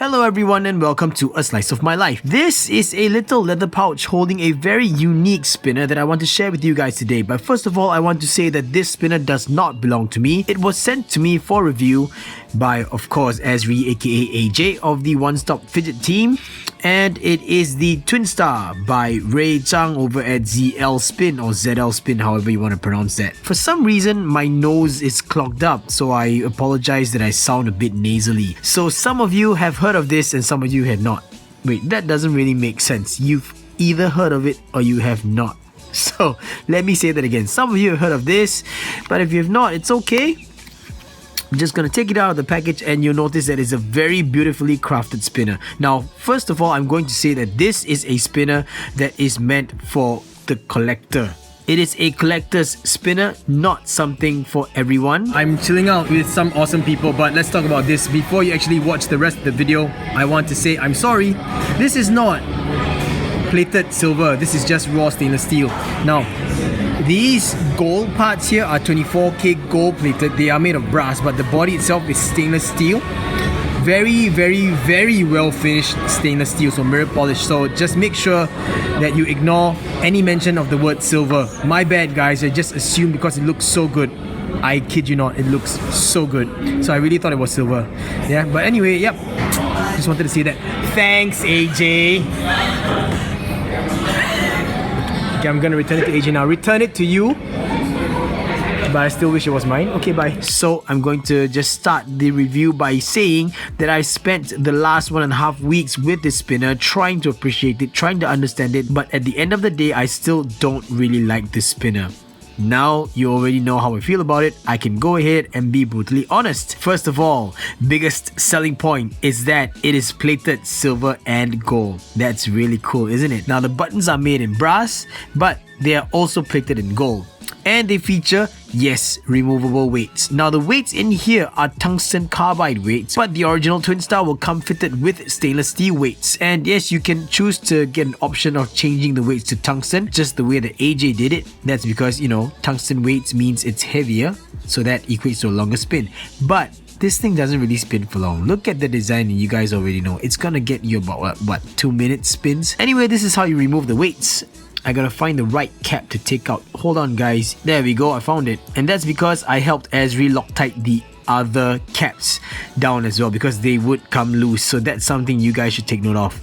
Hello everyone and welcome to A Slice of My Life. This is a little leather pouch holding a very unique spinner that I want to share with you guys today. But first of all, I want to say that this spinner does not belong to me. It was sent to me for review by, of course, Asire aka AJ of the One Stop Fidget team. And it is the Twin Star by Ray Zhang over at ZL Spin or ZL Spin, however you want to pronounce that. For some reason, my nose is clogged up, so I apologize that I sound a bit nasally. So some of you have heard of this and some of you have not. Wait, that doesn't really make sense. You've either heard of it or you have not. So let me say that again. Some of you have heard of this, but if you have not, it's okay. I'm just going to take it out of the package and you'll notice that it's a very beautifully crafted spinner. Now, first of all, I'm going to say that this is a spinner that is meant for the collector. It is a collector's spinner, not something for everyone. I'm chilling out with some awesome people, but let's talk about this. Before you actually watch the rest of the video, I want to say I'm sorry. This is not plated silver. This is just raw stainless steel. Now, these gold parts here are 24K gold plated. They are made of brass, but the body itself is stainless steel. Very, very, very well finished stainless steel, so mirror polish. So just make sure that you ignore any mention of the word silver. My bad, guys. I just assumed because it looks so good. I kid you not, it looks so good. So I really thought it was silver. Yeah, but anyway, yep. Just wanted to say that. Thanks, AJ. Okay, I'm gonna return it to AJ now. Return it to you. But I still wish it was mine. Okay, bye. So I'm going to just start the review by saying that I spent the last 1.5 weeks with this spinner trying to appreciate it, trying to understand it, but at the end of the day, I still don't really like this spinner. Now you already know how I feel about it. I can go ahead and be brutally honest. First of all, biggest selling point is that it is plated silver and gold. That's really cool, isn't it? Now the buttons are made in brass, but they are also plated in gold. And they feature, yes, removable weights. Now the weights in here are tungsten carbide weights, but the original Twin Star will come fitted with stainless steel weights. And yes, you can choose to get an option of changing the weights to tungsten, just the way that AJ did it. That's because, you know, tungsten weights means it's heavier, so that equates to a longer spin. But this thing doesn't really spin for long. Look at the design and you guys already know. It's gonna get you about, what 2 minutes spins? Anyway, this is how you remove the weights. I gotta find the right cap to take out. Hold on, guys. There we go, I found it. And that's because I helped Asire Loctite the other caps down as well, because they would come loose. So that's something you guys should take note of.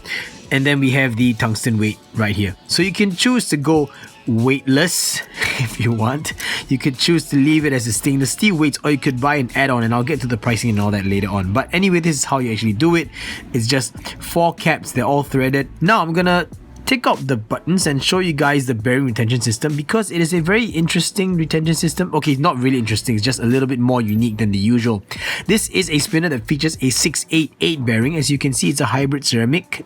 And then we have the tungsten weight right here. So you can choose to go weightless if you want. You could choose to leave it as a stainless steel weight, or you could buy an add-on, and I'll get to the pricing and all that later on. But anyway, this is how you actually do it. It's just 4 caps, they're all threaded. Now I'm gonna take out the buttons and show you guys the bearing retention system, because it is a very interesting retention system. Okay, not really interesting, it's just a little bit more unique than the usual. This is a spinner that features a 688 bearing. As you can see, it's a hybrid ceramic.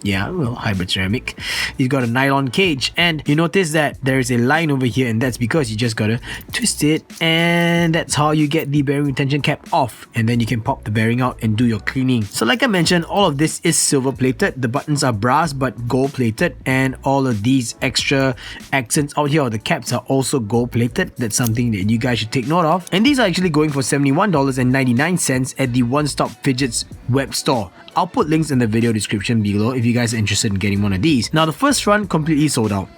Hybrid ceramic. You've got a nylon cage, and you notice that there is a line over here, and that's because you just gotta twist it, and that's how you get the bearing retention cap off, and then you can pop the bearing out and do your cleaning. So like I mentioned, all of this is silver plated. The buttons are brass but gold plated, and all of these extra accents out here, or the caps, are also gold plated. That's something that you guys should take note of. And these are actually going for $71.99 at the One Stop Fidget's web store. I'll put links in the video description below if you guys are interested in getting one of these. Now the first run completely sold out.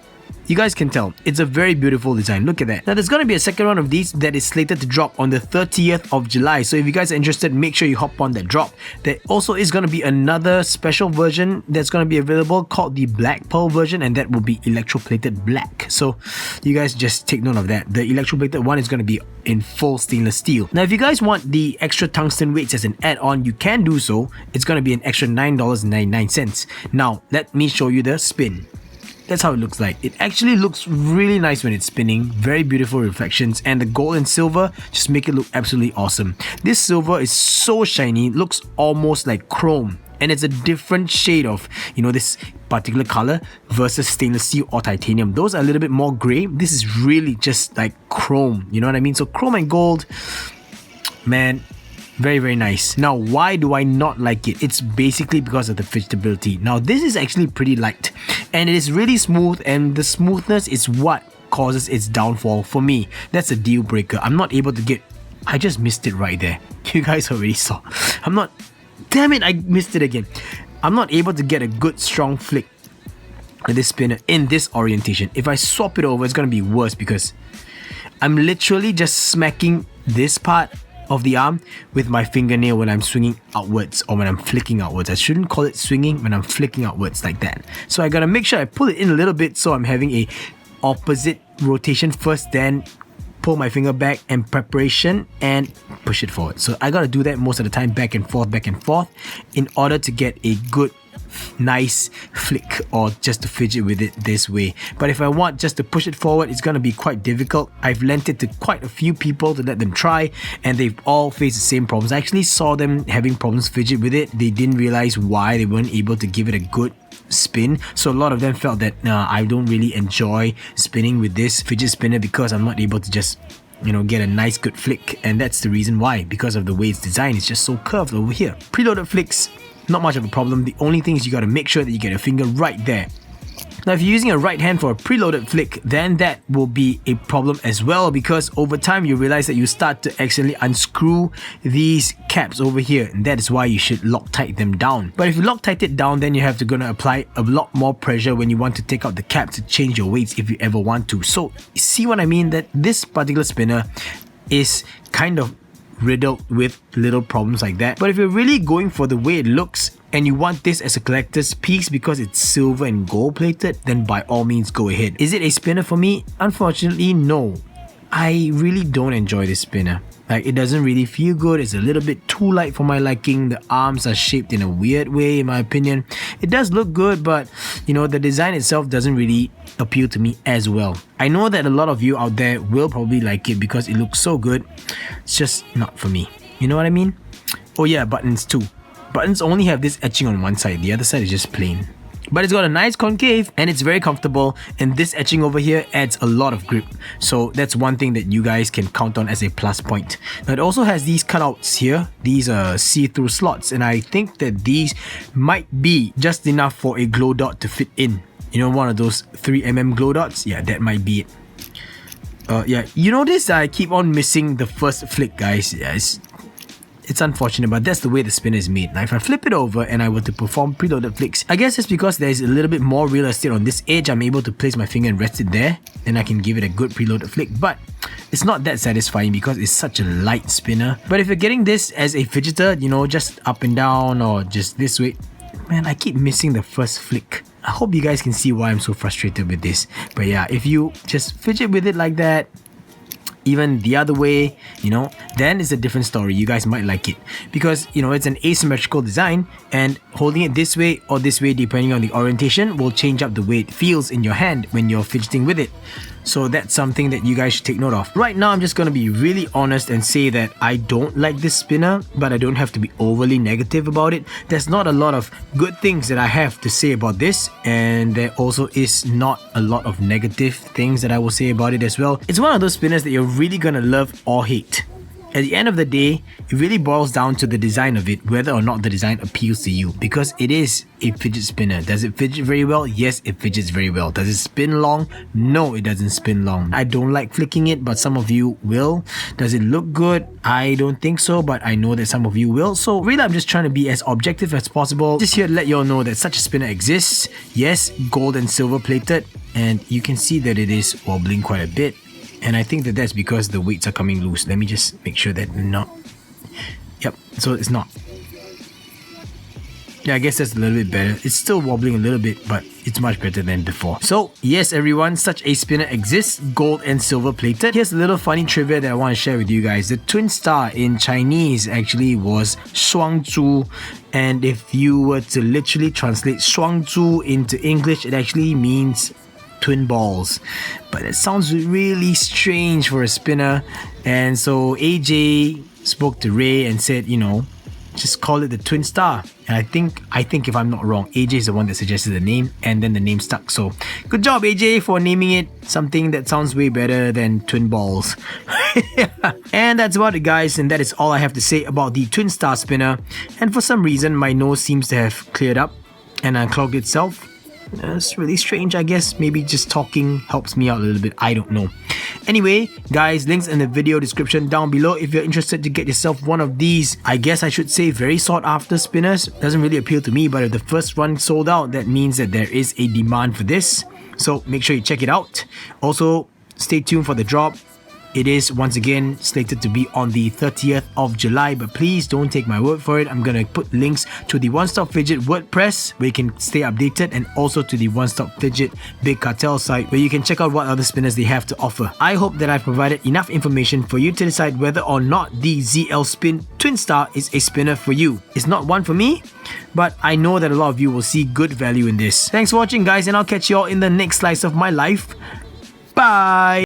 You guys can tell, it's a very beautiful design. Look at that. Now there's going to be a second run of these that is slated to drop on the 30th of July. So if you guys are interested, make sure you hop on that drop. There also is going to be another special version that's going to be available called the Black Pearl version, and that will be electroplated black. So you guys just take note of that. The electroplated one is going to be in full stainless steel. Now if you guys want the extra tungsten weights as an add-on, you can do so. It's going to be an extra $9.99. Now let me show you the spin. That's how it looks like. It actually looks really nice when it's spinning. Very beautiful reflections, and the gold and silver just make it look absolutely awesome. This silver is so shiny, it looks almost like chrome, and it's a different shade of, you know, this particular color versus stainless steel or titanium. Those are a little bit more gray. This is really just like chrome, you know what I mean? So chrome and gold, man, very, very nice. Now, why do I not like it? It's basically because of the fidgetability. Now, this is actually pretty light, and it is really smooth, and the smoothness is what causes its downfall for me. That's a deal breaker. I'm not able to get... I just missed it right there. You guys already saw. I'm not Damn it, I missed it again. I'm not able to get a good strong flick with this spinner in this orientation. If I swap it over, it's gonna be worse because I'm literally just smacking this part of the arm with my fingernail when I'm swinging outwards or when I'm flicking outwards. I shouldn't call it swinging when I'm flicking outwards like that. So I gotta make sure I pull it in a little bit so I'm having a opposite rotation first, then pull my finger back and preparation and push it forward. So I gotta do that most of the time, back and forth in order to get a good nice flick or just to fidget with it this way. But if I want just to push it forward, it's gonna be quite difficult. I've lent it to quite a few people to let them try and they've all faced the same problems. I actually saw them having problems fidget with it. They didn't realize why they weren't able to give it a good spin. So a lot of them felt that I don't really enjoy spinning with this fidget spinner because I'm not able to just get a nice good flick, and that's the reason why, because of the way it's designed. It's just so curved over here. Preloaded flicks, not much of a problem. The only thing is you got to make sure that you get your finger right there. Now if you're using a right hand for a preloaded flick, then that will be a problem as well, because over time you realize that you start to accidentally unscrew these caps over here, and that is why you should Loctite them down. But if you Loctite it down, then you have to gonna apply a lot more pressure when you want to take out the cap to change your weights if you ever want to. So see what I mean, that this particular spinner is kind of riddled with little problems like that. But if you're really going for the way it looks and you want this as a collector's piece because it's silver and gold plated, then by all means go ahead. Is it a spinner for me? Unfortunately, no. I really don't enjoy this spinner. Like, it doesn't really feel good. It's a little bit too light for my liking. The arms are shaped in a weird way, in my opinion. It does look good, but the design itself doesn't really appeal to me as well. I know that a lot of you out there will probably like it because it looks so good. It's just not for me. You know what I mean? Oh yeah, buttons too. Buttons only have this etching on one side. The other side is just plain. But it's got a nice concave and it's very comfortable, and this etching over here adds a lot of grip. So that's one thing that you guys can count on as a plus point. Now it also has these cutouts here. These are see-through slots, and I think that these might be just enough for a glow dot to fit in. One of those 3mm glow dots? Yeah, that might be it. Yeah, you notice I keep on missing the first flick, guys. Yeah, it's unfortunate, but that's the way the spinner is made. Now if I flip it over and I were to perform preloaded flicks, I guess it's because there's a little bit more real estate on this edge. I'm able to place my finger and rest it there, then I can give it a good preloaded flick. But it's not that satisfying because it's such a light spinner. But if you're getting this as a fidgeter, just up and down or just this way, man, I keep missing the first flick. I hope you guys can see why I'm so frustrated with this. But yeah, if you just fidget with it like that, even the other way, then it's a different story. You guys might like it because, it's an asymmetrical design, and holding it this way or this way, depending on the orientation, will change up the way it feels in your hand when you're fidgeting with it. So that's something that you guys should take note of. Right now, I'm just going to be really honest and say that I don't like this spinner, but I don't have to be overly negative about it. There's not a lot of good things that I have to say about this, and there also is not a lot of negative things that I will say about it as well. It's one of those spinners that you're really gonna love or hate. At the end of the day, it really boils down to the design of it, whether or not the design appeals to you, because it is a fidget spinner. Does it fidget very well? Yes, it fidgets very well. Does it spin long? No, it doesn't spin long. I don't like flicking it, but some of you will. Does it look good? I don't think so, but I know that some of you will. So really, I'm just trying to be as objective as possible. Just here to let you all know that such a spinner exists. Yes, gold and silver plated, and you can see that it is wobbling quite a bit. And I think that that's because the weights are coming loose. Let me just make sure that not. Yep, so it's not. Yeah, I guess that's a little bit better. It's still wobbling a little bit, but it's much better than before. So yes, everyone, such a spinner exists, gold and silver plated. Here's a little funny trivia that I want to share with you guys. The twin star in Chinese actually was 双珠, and if you were to literally translate 双珠 into English, it actually means twin balls. But it sounds really strange for a spinner, and so AJ spoke to Ray and said, just call it the twin star. And I think if I'm not wrong, AJ is the one that suggested the name, and then the name stuck. So good job, AJ, for naming it something that sounds way better than twin balls. And that's about it, guys, and that is all I have to say about the twin star spinner. And for some reason my nose seems to have cleared up and unclogged itself. It's really strange. I guess maybe just talking helps me out a little bit. I don't know. Anyway, guys, links in the video description down below if you're interested to get yourself one of these, I guess I should say, very sought after spinners. Doesn't really appeal to me, but if the first one sold out, that means that there is a demand for this. So make sure you check it out. Also, stay tuned for the drop. It is once again slated to be on the 30th of July, but please don't take my word for it. I'm gonna put links to the One Stop Fidget WordPress where you can stay updated, and also to the One Stop Fidget Big Cartel site where you can check out what other spinners they have to offer. I hope that I've provided enough information for you to decide whether or not the ZL Spin Twin Star is a spinner for you. It's not one for me, but I know that a lot of you will see good value in this. Thanks for watching, guys, and I'll catch you all in the next slice of my life. Bye!